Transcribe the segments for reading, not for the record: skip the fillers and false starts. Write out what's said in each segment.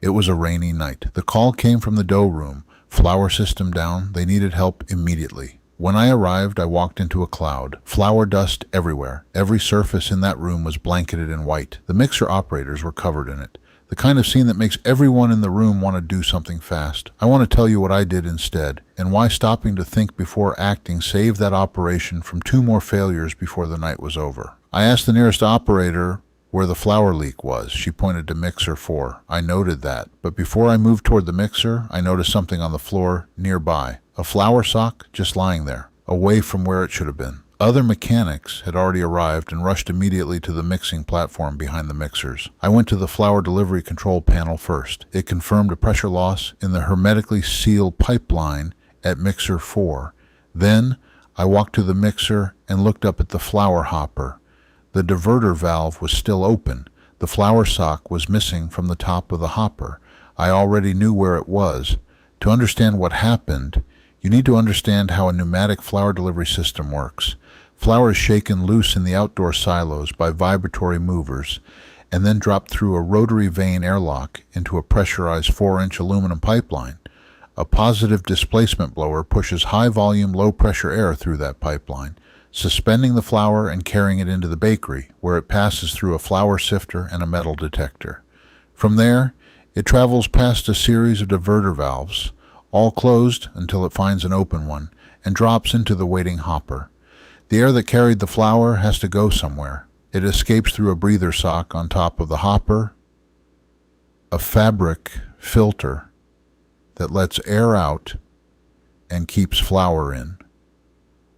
It was a rainy night. The call came from the dough room. Flour system down. They needed help immediately. When I arrived, I walked into a cloud. Flour dust everywhere. Every surface in that room was blanketed in white. The mixer operators were covered in it. The kind of scene that makes everyone in the room want to do something fast. I want to tell you what I did instead, and why stopping to think before acting saved that operation from 2 more failures before the night was over. I asked the nearest operator where the flour leak was. She pointed to mixer 4. I noted that, but before I moved toward the mixer, I noticed something on the floor nearby. A flour sock just lying there, away from where it should have been. Other mechanics had already arrived and rushed immediately to the mixing platform behind the mixers. I went to the flour delivery control panel first. It confirmed a pressure loss in the hermetically sealed pipeline at mixer 4. Then I walked to the mixer and looked up at the flour hopper. The diverter valve was still open. The flour sock was missing from the top of the hopper. I already knew where it was. To understand what happened, you need to understand how a pneumatic flour delivery system works. Flour is shaken loose in the outdoor silos by vibratory movers and then dropped through a rotary vane airlock into a pressurized 4-inch aluminum pipeline. A positive displacement blower pushes high-volume, low-pressure air through that pipeline, suspending the flour and carrying it into the bakery, where it passes through a flour sifter and a metal detector. From there, it travels past a series of diverter valves, all closed until it finds an open one, and drops into the waiting hopper. The air that carried the flour has to go somewhere. It escapes through a breather sock on top of the hopper, a fabric filter that lets air out and keeps flour in.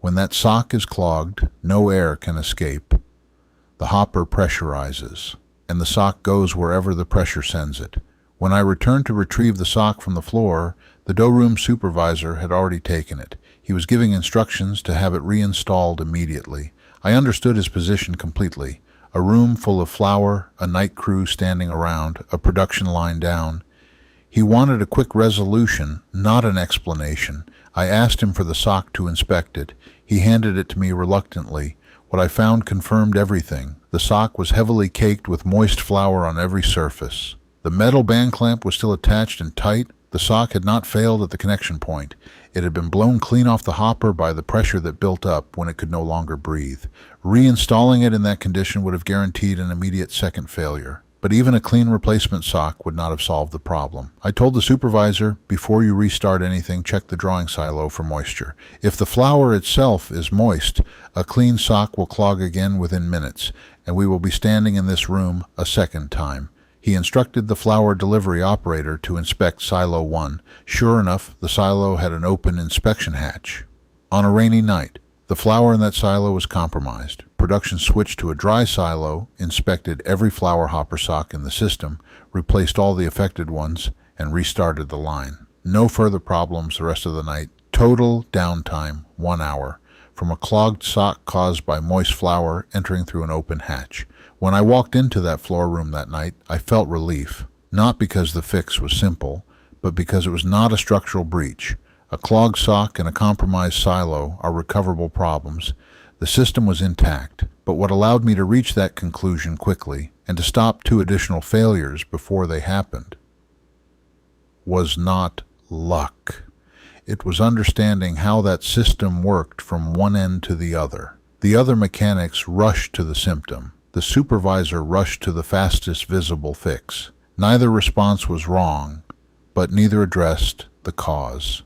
When that sock is clogged, no air can escape. The hopper pressurizes, and the sock goes wherever the pressure sends it. When I returned to retrieve the sock from the floor, the dough room supervisor had already taken it. He was giving instructions to have it reinstalled immediately. I understood his position completely. A room full of flour, a night crew standing around, a production line down. He wanted a quick resolution, not an explanation. I asked him for the sock to inspect it. He handed it to me reluctantly. What I found confirmed everything. The sock was heavily caked with moist flour on every surface. The metal band clamp was still attached and tight. The sock had not failed at the connection point. It had been blown clean off the hopper by the pressure that built up when it could no longer breathe. Reinstalling it in that condition would have guaranteed an immediate second failure. But even a clean replacement sock would not have solved the problem. I told the supervisor, before you restart anything, check the drawing silo for moisture. If the flour itself is moist, a clean sock will clog again within minutes, and we will be standing in this room a second time. He instructed the flour delivery operator to inspect Silo 1. Sure enough, the silo had an open inspection hatch. On a rainy night, the flour in that silo was compromised. Production switched to a dry silo, inspected every flour hopper sock in the system, replaced all the affected ones, and restarted the line. No further problems the rest of the night. Total downtime, 1 hour, from a clogged sock caused by moist flour entering through an open hatch. When I walked into that floor room that night, I felt relief, not because the fix was simple, but because it was not a structural breach. A clogged sock and a compromised silo are recoverable problems. The system was intact, but what allowed me to reach that conclusion quickly and to stop 2 additional failures before they happened was not luck. It was understanding how that system worked from one end to the other. The other mechanics rushed to the symptom. The supervisor rushed to the fastest visible fix. Neither response was wrong, but neither addressed the cause.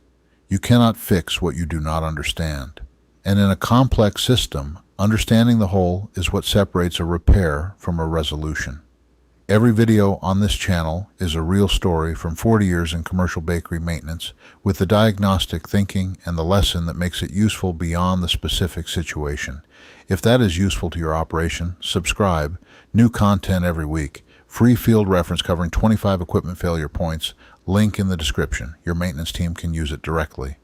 You cannot fix what you do not understand. And in a complex system, understanding the whole is what separates a repair from a resolution. Every video on this channel is a real story from 40 years in commercial bakery maintenance, with the diagnostic thinking and the lesson that makes it useful beyond the specific situation. If that is useful to your operation, subscribe. New content every week. Free field reference covering 25 equipment failure points. Link in the description. Your maintenance team can use it directly.